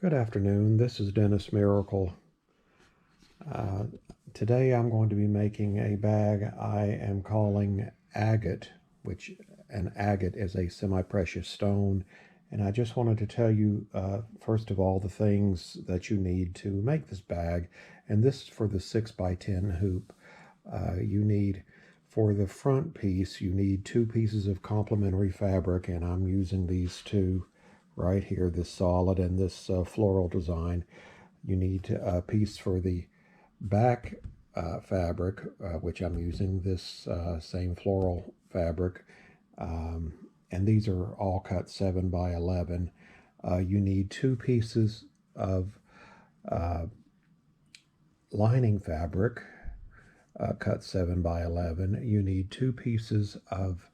Good afternoon. This is Dennis Miracle. Uh, Today I'm going to be making a bag I am calling Agate, which an agate is a semi-precious stone. And I just wanted to tell you, first of all, the things that you need to make this bag. And this is for the 6x10 hoop. You need, for the front piece, you need 2 pieces of complementary fabric, and I'm using these two right here, this solid and this floral design. You need a piece for the back fabric, which I'm using this same floral fabric, and these are all cut 7 by 11. You need 2 pieces of uh, lining fabric, cut 7 by 11. You need 2 pieces of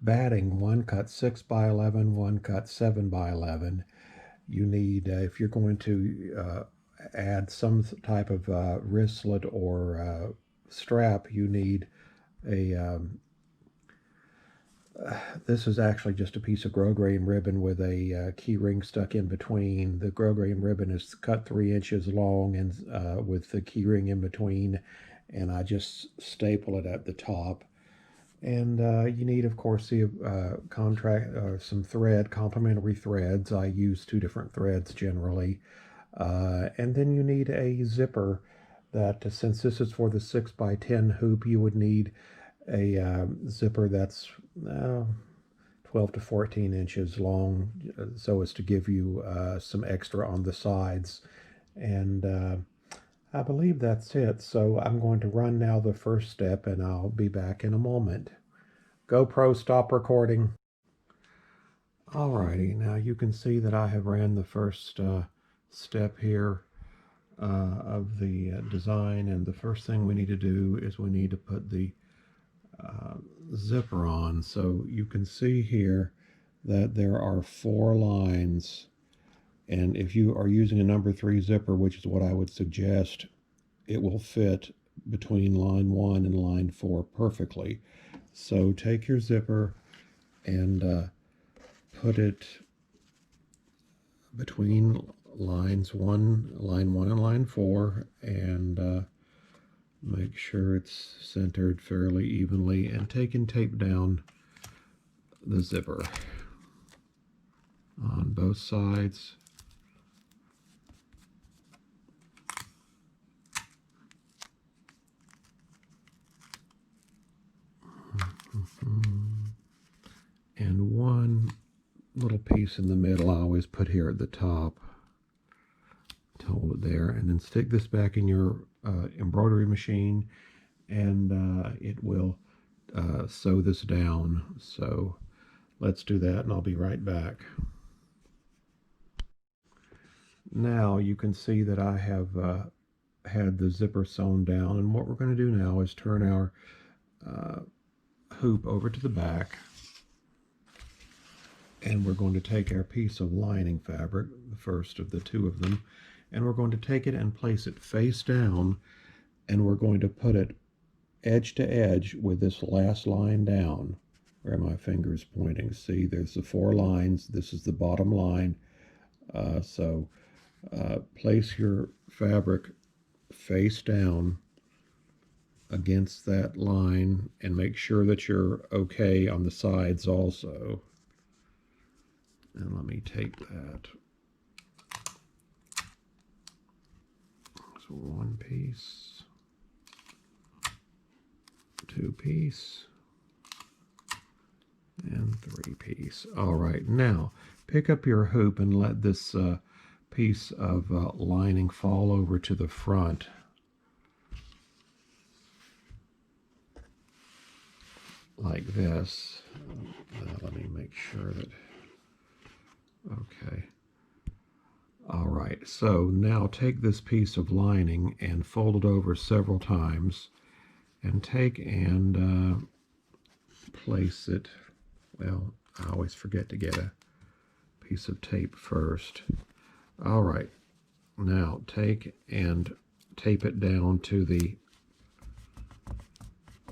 batting, one cut 6 by 11, one cut 7 by 11. You need, if you're going to add some type of wristlet or strap, you need a, this is actually just a piece of grosgrain ribbon with a key ring stuck in between. The grosgrain ribbon is cut 3 inches long and with the key ring in between, and I just staple it at the top. And you need, of course, the some thread, complementary threads. I use 2 different threads generally. And then you need a zipper that, since this is for the 6x10 hoop, you would need a zipper that's 12 to 14 inches long, so as to give you some extra on the sides. And I believe that's it. So I'm going to run now the first step, and I'll be back in a moment. GoPro, stop recording. Alrighty, now you can see that I have ran the first step here of the design, and the first thing we need to do is we need to put the zipper on. So you can see here that there are 4 lines, and if you are using a number 3 zipper, which is what I would suggest, it will fit between line 1 and line 4 perfectly. So take your zipper and put it between line 1 and line 4, and make sure it's centered fairly evenly, and take and tape down the zipper on both sides. And one little piece in the middle I always put here at the top to hold it there, and then stick this back in your embroidery machine, and it will sew this down. So let's do that, and I'll be right back. Now you can see that I have had the zipper sewn down, and what we're going to do now is turn our hoop over to the back, and we're going to take our piece of lining fabric, the first of the 2 of them, and we're going to take it and place it face down, and we're going to put it edge to edge with this last line down where my finger is pointing. See, there's the 4 lines. This is the bottom line. So place your fabric face down against that line, and make sure that you're okay on the sides also. And let me tape that. So 1 piece, 2 piece, and 3 piece. All right, now pick up your hoop and let this piece of lining fall over to the front. Like this. Let me make sure that, okay. All right, so now take this piece of lining and fold it over several times, and take and place it, well, I always forget to get a piece of tape first. All right, now take and tape it down to the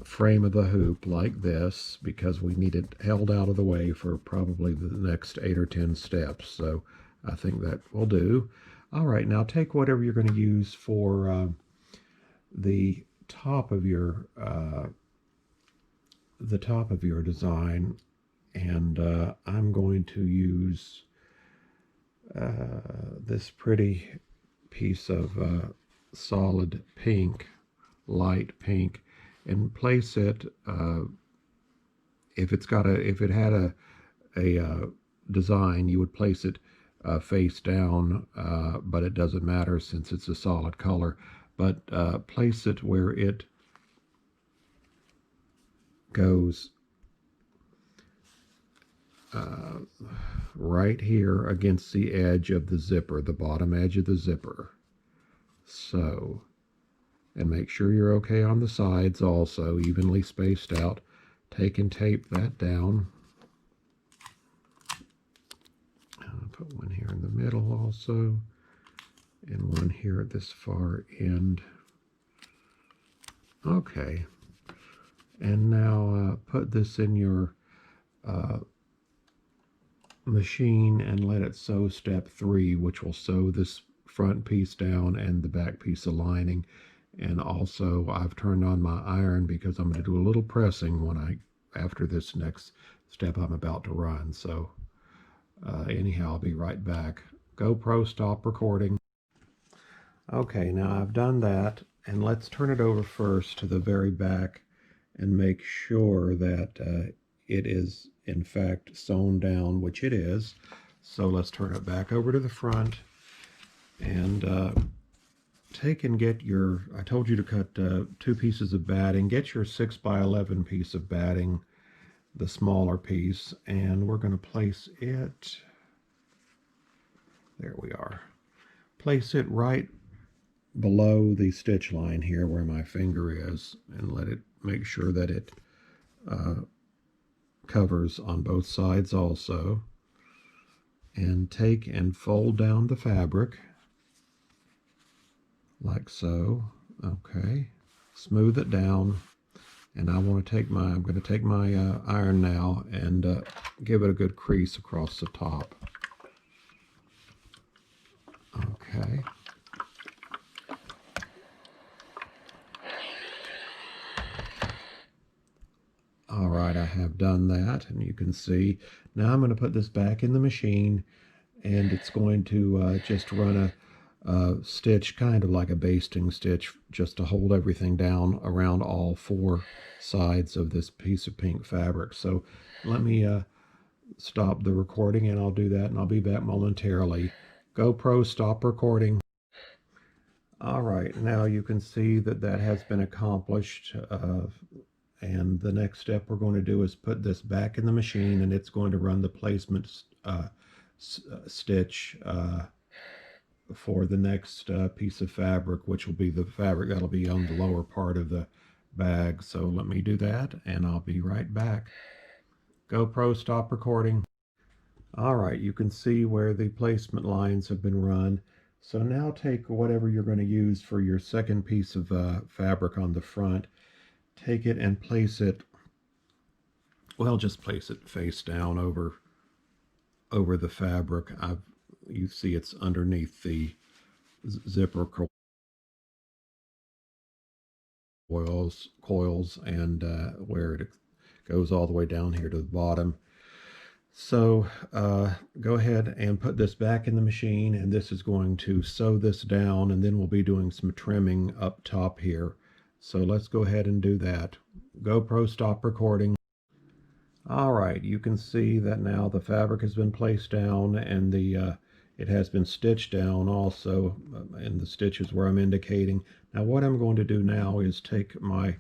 frame of the hoop like this, because we need it held out of the way for probably the next 8 or 10 steps. So I think that will do. All right, now take whatever you're going to use for the top of your design, and I'm going to use this pretty piece of solid pink, light pink, and place it. If it had a design, you would place it face down, but it doesn't matter since it's a solid color. But place it where it goes right here against the edge of the zipper, the bottom edge of the zipper. So, and make sure you're okay on the sides also, evenly spaced out. Take and tape that down. I'll put one here in the middle also, and one here at this far end. Okay, and now put this in your machine and let it sew step 3, which will sew this front piece down and the back piece of lining. And also I've turned on my iron because I'm going to do a little pressing after this next step I'm about to run. So anyhow, I'll be right back. GoPro, stop recording. Okay, now I've done that, and let's turn it over first to the very back and make sure that it is in fact sewn down, which it is. So let's turn it back over to the front and take and get your, I told you to cut 2 pieces of batting. Get your 6x11 piece of batting, the smaller piece, and we're going to place it, there we are, place it right below the stitch line here where my finger is, and let it, make sure that it covers on both sides also. And take and fold down the fabric like so. Okay, smooth it down, and I'm going to take my iron now and give it a good crease across the top. Okay. All right, I have done that, and you can see now I'm going to put this back in the machine, and it's going to just run a stitch, kind of like a basting stitch, just to hold everything down around all 4 sides of this piece of pink fabric. So let me stop the recording, and I'll do that, and I'll be back momentarily. GoPro, stop recording. All right, now you can see that that has been accomplished. And the next step we're going to do is put this back in the machine, and it's going to run the placement stitch for the next piece of fabric, which will be the fabric that'll be on the lower part of the bag. So let me do that, and I'll be right back. GoPro, stop recording. All right, you can see where the placement lines have been run. So now take whatever you're going to use for your second piece of fabric on the front. Take it and place it, well, just place it face down over the fabric. You see it's underneath the zipper coils and where it goes all the way down here to the bottom. So go ahead and put this back in the machine, and this is going to sew this down, and then we'll be doing some trimming up top here. So let's go ahead and do that. GoPro, stop recording. All right, you can see that now the fabric has been placed down, and it has been stitched down also in the stitches where I'm indicating. Now what I'm going to do now is take my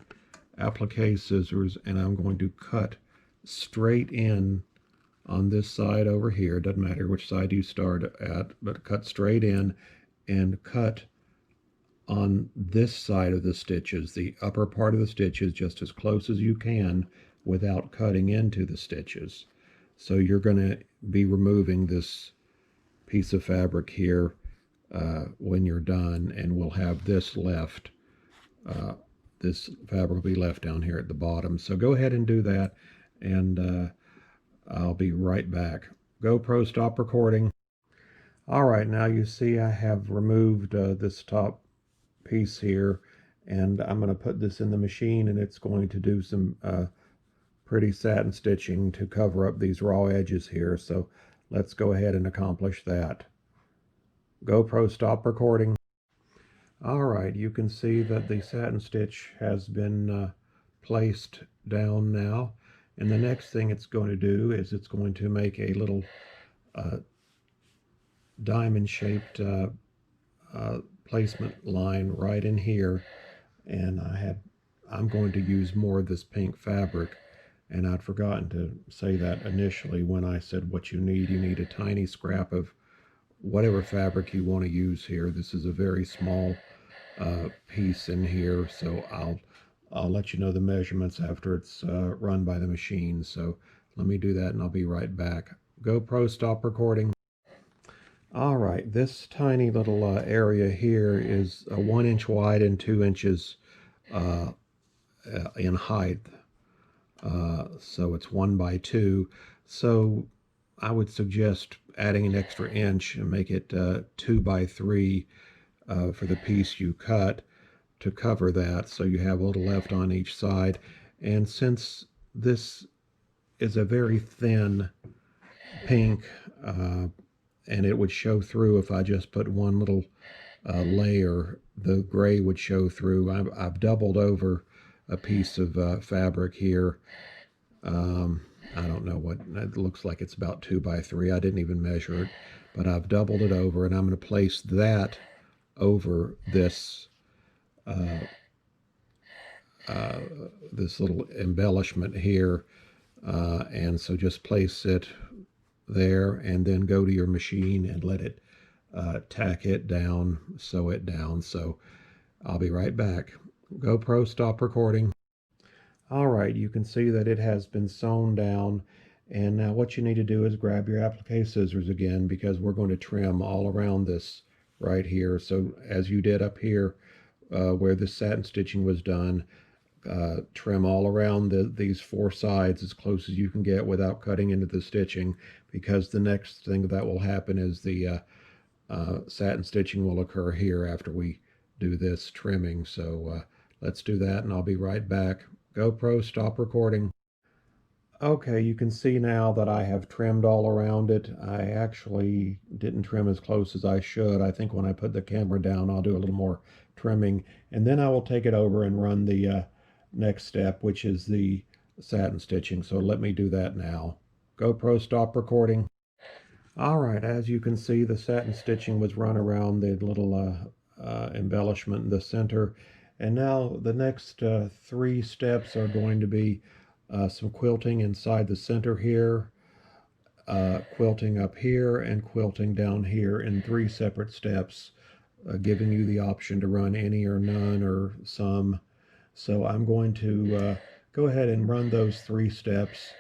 applique scissors, and I'm going to cut straight in on this side over here. Doesn't matter which side you start at, but cut straight in and cut on this side of the stitches, the upper part of the stitches, just as close as you can without cutting into the stitches. So you're going to be removing this piece of fabric here when you're done, and we'll have this left. This fabric will be left down here at the bottom. So go ahead and do that, and I'll be right back. GoPro, stop recording. All right, now you see I have removed this top piece here, and I'm going to put this in the machine, and it's going to do some pretty satin stitching to cover up these raw edges here. So let's go ahead and accomplish that. GoPro, stop recording. All right, you can see that the satin stitch has been placed down now, and the next thing it's going to do is it's going to make a little diamond shaped placement line right in here, and I'm going to use more of this pink fabric, and I'd forgotten to say that initially when I said what you need a tiny scrap of whatever fabric you want to use here. This is a very small piece in here, so I'll let you know the measurements after it's run by the machine. So let me do that and I'll be right back. GoPro, stop recording. All right, this tiny little area here is 1 inch wide and 2 inches in height. So it's 1 by 2. So I would suggest adding an extra inch and make it 2 by 3 for the piece you cut to cover that, so you have a little left on each side. And since this is a very thin pink, and it would show through if I just put one little layer, the gray would show through. I've doubled over a piece of fabric here. I don't know what it looks like. It's about 2 by 3. I didn't even measure it, but I've doubled it over, and I'm going to place that over this this little embellishment here, and so just place it there, and then go to your machine and let it tack it down, sew it down. So I'll be right back. GoPro, stop recording. All right, you can see that it has been sewn down, and now what you need to do is grab your applique scissors again, because we're going to trim all around this right here. So as you did up here where the satin stitching was done, trim all around these 4 sides as close as you can get without cutting into the stitching, because the next thing that will happen is the satin stitching will occur here after we do this trimming. So let's do that, and I'll be right back. GoPro, stop recording. Okay, you can see now that I have trimmed all around it. I actually didn't trim as close as I should. I think when I put the camera down, I'll do a little more trimming, and then I will take it over and run the next step, which is the satin stitching. So let me do that now. GoPro, stop recording. All right, as you can see, the satin stitching was run around the little embellishment in the center. And now the next 3 steps are going to be some quilting inside the center here, quilting up here, and quilting down here in 3 separate steps, giving you the option to run any or none or some. So I'm going to go ahead and run those 3 steps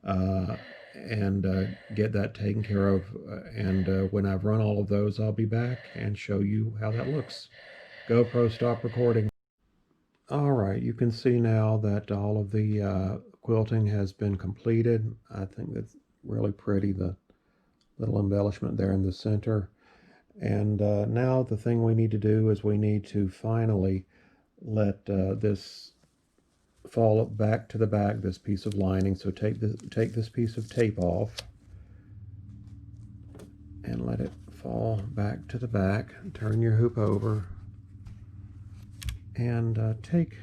and get that taken care of. And when I've run all of those, I'll be back and show you how that looks. GoPro, stop recording. All right, you can see now that all of the quilting has been completed. I think that's really pretty, the little embellishment there in the center. And now the thing we need to do is we need to finally let this fall back to the back, this piece of lining. So take this piece of tape off and let it fall back to the back. Turn your hoop over and take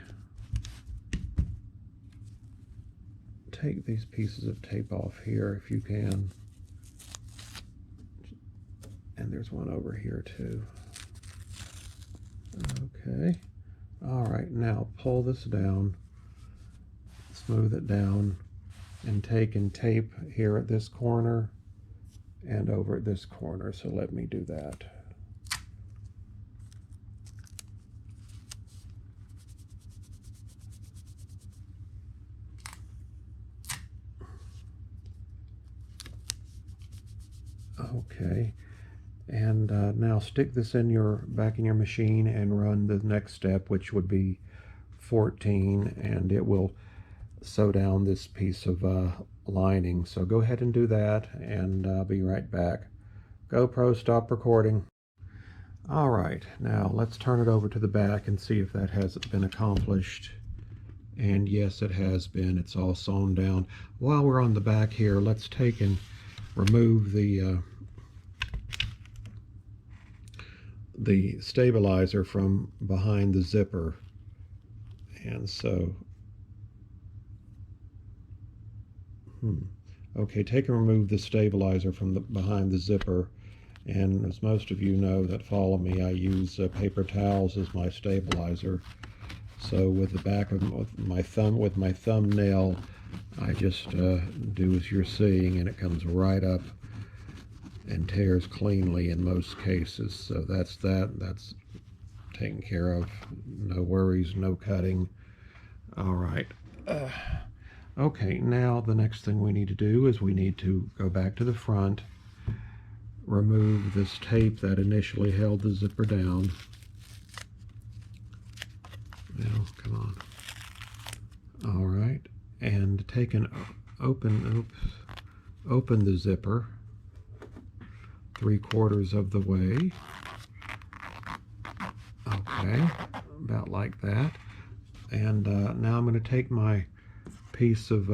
these pieces of tape off here if you can. And there's one over here too. Okay. All right, now pull this down, smooth it down, and take and tape here at this corner and over at this corner. So let me do that. Okay, and now stick this back in your machine and run the next step, which would be 14, and it will sew down this piece of lining. So go ahead and do that, and I'll be right back. GoPro, stop recording. All right, now let's turn it over to the back and see if that has been accomplished. And yes, it has been. It's all sewn down. While we're on the back here, let's take and remove the stabilizer from behind the zipper. And so, okay, take and remove the stabilizer from behind the zipper. And as most of you know that follow me, I use paper towels as my stabilizer. So with the back of my thumbnail, I just do as you're seeing, and it comes right up and tears cleanly in most cases. So that's taken care of. No worries, no cutting. All right. Okay, now the next thing we need to do is we need to go back to the front, remove this tape that initially held the zipper down. Now, come on. All right, and take an open the zipper 3/4 of the way. Okay, about like that. And now I'm going to take my piece of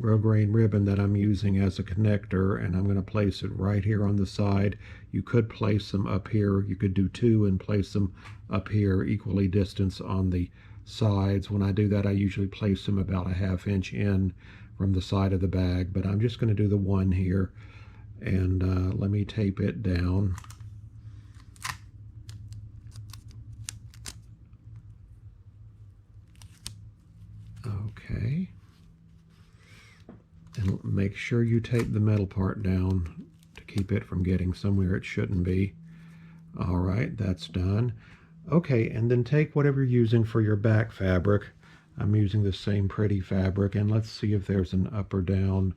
grosgrain ribbon that I'm using as a connector, and I'm going to place it right here on the side. You could place them up here. You could do two and place them up here equally distanced on the sides. When I do that, I usually place them about a 1/2 inch in from the side of the bag, but I'm just going to do the one here, and let me tape it down. Okay. And make sure you tape the metal part down to keep it from getting somewhere it shouldn't be. All right, that's done. Okay, and then take whatever you're using for your back fabric. I'm using the same pretty fabric, and let's see if there's an up or down.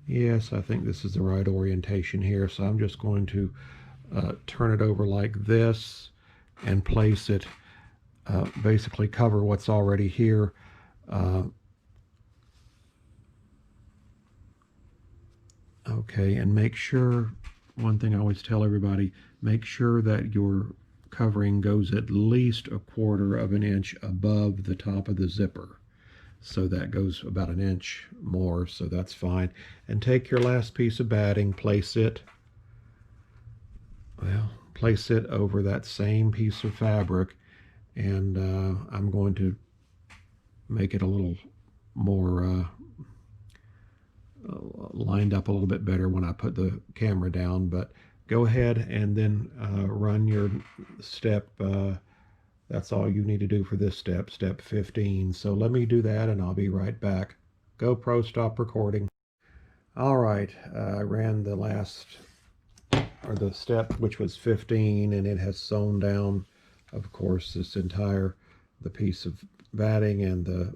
Yes, I think this is the right orientation here, so I'm just going to turn it over like this and place it, basically cover what's already here. Okay, and make sure, one thing I always tell everybody, make sure that your covering goes at least 1/4 of an inch above the top of the zipper. So that goes about an inch more, so that's fine. And take your last piece of batting, place it over that same piece of fabric, and I'm going to make it a little more lined up a little bit better when I put the camera down, but go ahead and then run your step. That's all you need to do for this step, step 15. So let me do that and I'll be right back. GoPro, stop recording. All right, I ran the last, or the step, which was 15, and it has sewn down, of course, the piece of batting and the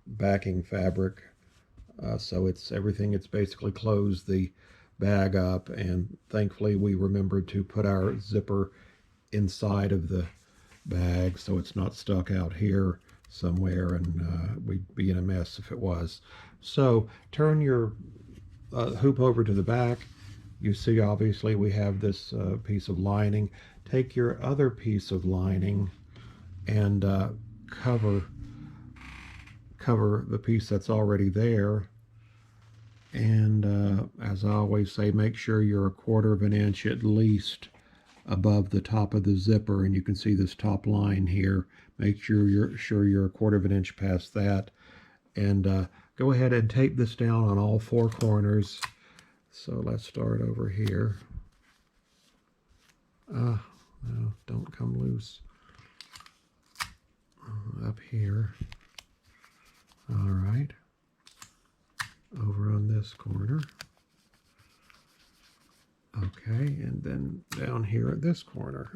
backing fabric. So it's basically closed the bag up, and thankfully we remembered to put our zipper inside of the bag so it's not stuck out here somewhere, and we'd be in a mess if it was. So turn your hoop over to the back. You see, obviously we have this piece of lining. Take your other piece of lining and cover the piece that's already there, and as I always say, make sure you're 1/4 of an inch at least above the top of the zipper, and you can see this top line here. Make sure you're 1/4 of an inch past that, and go ahead and tape this down on all 4 corners. So let's start over here. No, don't come loose. Up here. All right, over on this corner. Okay, and then down here at this corner.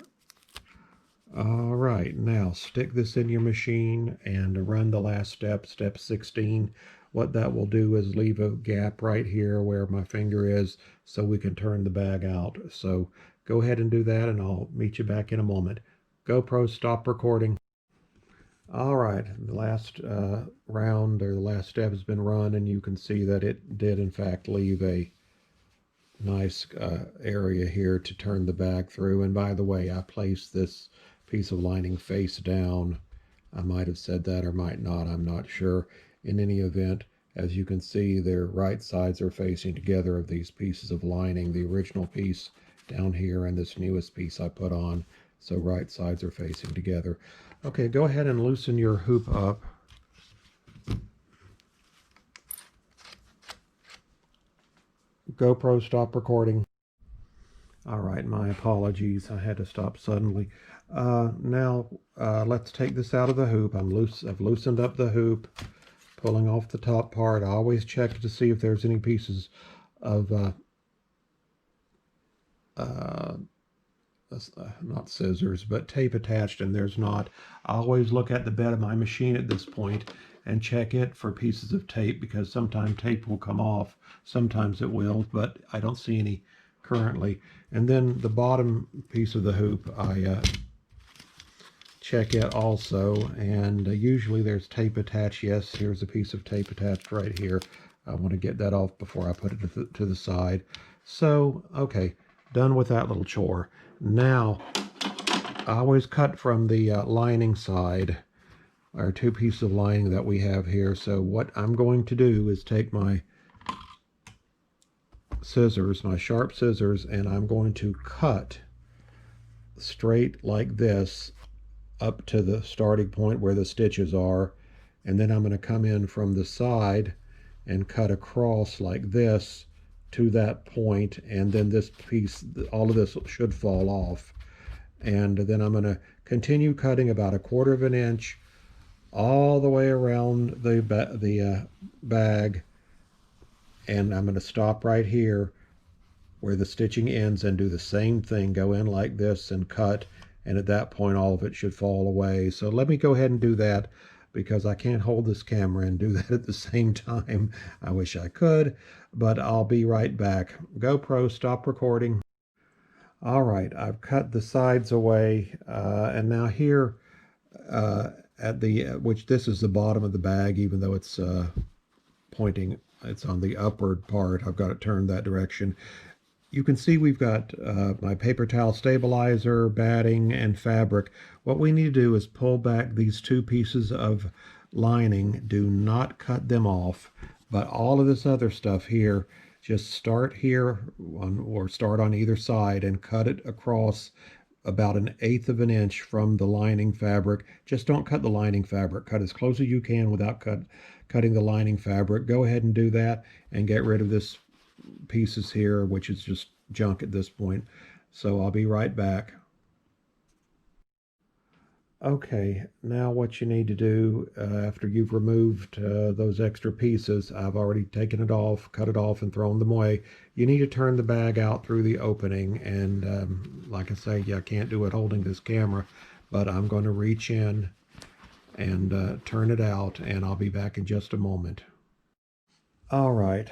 All right, now stick this in your machine and run the last step, step 16. What that will do is leave a gap right here where my finger is so we can turn the bag out. So go ahead and do that, and I'll meet you back in a moment. GoPro, stop recording. All right, the last round, or the last step, has been run, and you can see that it did in fact leave a nice area here to turn the bag through. And by the way, I placed this piece of lining face down. I might have said that or might not, I'm not sure. In any event, as you can see, their right sides are facing together of these pieces of lining, the original piece down here and this newest piece I put on, so right sides are facing together. Okay, go ahead and loosen your hoop up. GoPro, stop recording. All right, my apologies. I had to stop suddenly. Now, let's take this out of the hoop. I've loosened up the hoop, pulling off the top part. I always check to see if there's any pieces of, not scissors, but tape attached, and there's not. I always look at the bed of my machine at this point and check it for pieces of tape, because sometimes tape will come off, sometimes it will, but I don't see any currently. And then the bottom piece of the hoop, I check it also, and usually there's tape attached. Yes, here's a piece of tape attached right here. I want to get that off before I put it to the side. So, okay, done with that little chore. Now, I always cut from the lining side, our two pieces of lining that we have here. So what I'm going to do is take my scissors, my sharp scissors, and I'm going to cut straight like this up to the starting point where the stitches are, and then I'm going to come in from the side and cut across like this to that point, and then this piece, all of this should fall off. And then I'm going to continue cutting about 1/4 of an inch all the way around the bag, and I'm going to stop right here where the stitching ends and do the same thing, go in like this and cut, and at that point all of it should fall away. So let me go ahead and do that, because I can't hold this camera and do that at the same time. I wish I could, but I'll be right back. GoPro, stop recording. All right, I've cut the sides away, and now here at the, which this is the bottom of the bag, even though it's pointing, it's on the upward part, I've got it turned that direction. You can see we've got my paper towel stabilizer, batting, and fabric. What we need to do is pull back these two pieces of lining. Do not cut them off, but all of this other stuff here, just start here or start on either side and cut it across about 1/8 of an inch from the lining fabric. Just don't cut the lining fabric. Cut as close as you can without cutting the lining fabric. Go ahead and do that and get rid of this pieces here, which is just junk at this point. So I'll be right back. Okay, now what you need to do after you've removed those extra pieces, I've already taken it off, cut it off, and thrown them away. You need to turn the bag out through the opening, and like I say, I can't do it holding this camera, but I'm going to reach in and turn it out, and I'll be back in just a moment. All right,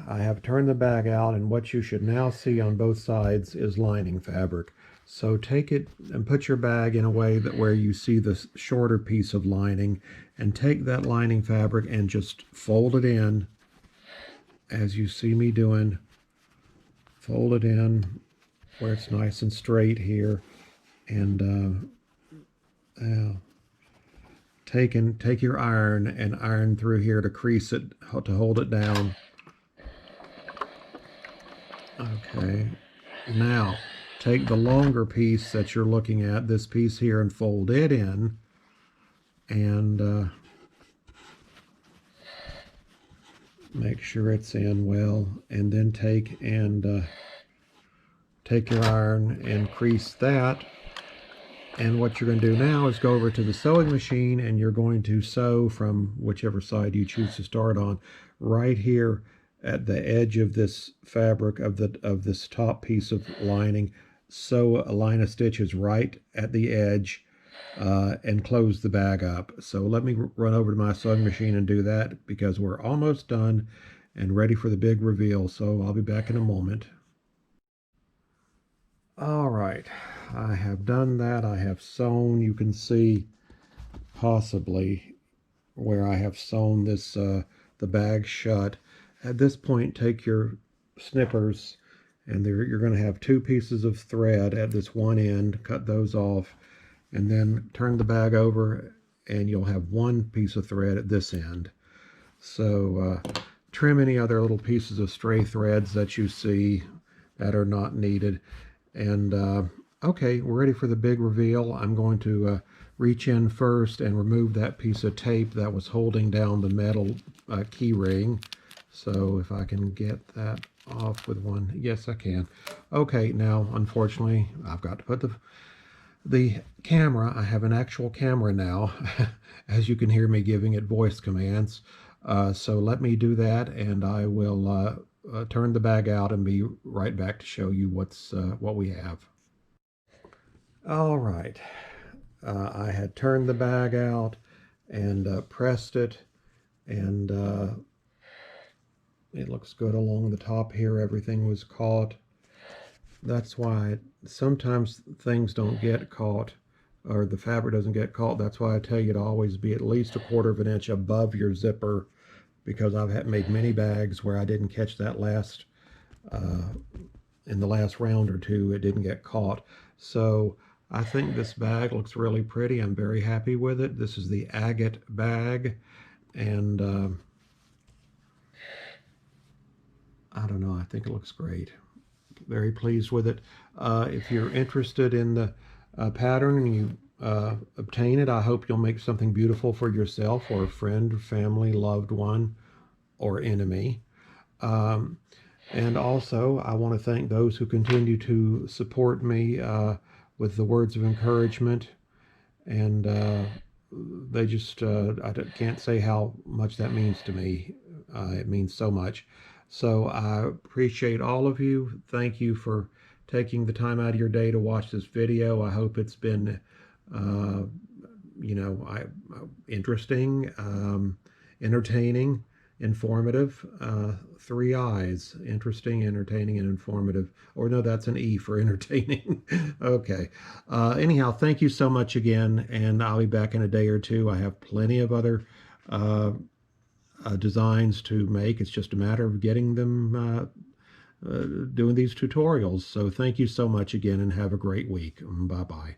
I have turned the bag out, and what you should now see on both sides is lining fabric. So take it and put your bag in a way that where you see the shorter piece of lining, and take that lining fabric and just fold it in as you see me doing. Fold it in where it's nice and straight here, and take your iron and iron through here to crease it, to hold it down. Okay, now take the longer piece that you're looking at, this piece here, and fold it in, and make sure it's in well, and then take your iron and crease that. And what you're going to do now is go over to the sewing machine, and you're going to sew from whichever side you choose to start on, right here at the edge of this fabric of this top piece of lining. Sew a line of stitches right at the edge and close the bag up. So let me run over to my sewing machine and do that, because we're almost done and ready for the big reveal. So I'll be back in a moment. All right, I have done that. I have sewn. You can see possibly where I have sewn this the bag shut. At this point, take your snippers And there you're going to have two pieces of thread at this one end. Cut those off, and then turn the bag over, and you'll have one piece of thread at this end. So trim any other little pieces of stray threads that you see that are not needed. And okay, we're ready for the big reveal. I'm going to reach in first and remove that piece of tape that was holding down the metal key ring. So if I can get that off with one, yes I can. Okay, now unfortunately I've got to put the camera, I have an actual camera now, as you can hear me giving it voice commands. So let me do that, and I will turn the bag out and be right back to show you what we have. All right, I had turned the bag out and pressed it, and it looks good along the top here. Everything was caught. That's why sometimes things don't get caught, or the fabric doesn't get caught. That's why I tell you to always be at least 1/4 of an inch above your zipper, because I've made many bags where I didn't catch that in the last round or two, it didn't get caught. So I think this bag looks really pretty. I'm very happy with it. This is the Agate bag, and I don't know, I think it looks great. Very pleased with it. If you're interested in the pattern and you obtain it, I hope you'll make something beautiful for yourself or a friend, family, loved one, or enemy. And also, I want to thank those who continue to support me with the words of encouragement. And they just, I can't say how much that means to me. It means so much. So I appreciate all of you. Thank you for taking the time out of your day to watch this video. I hope it's been, interesting, entertaining, informative. 3 eyes: interesting, entertaining, and informative. Or no, that's an E for entertaining. Okay. Anyhow, thank you so much again, and I'll be back in a day or two. I have plenty of other designs to make. It's just a matter of getting them doing these tutorials. So thank you so much again, and have a great week. Bye-bye.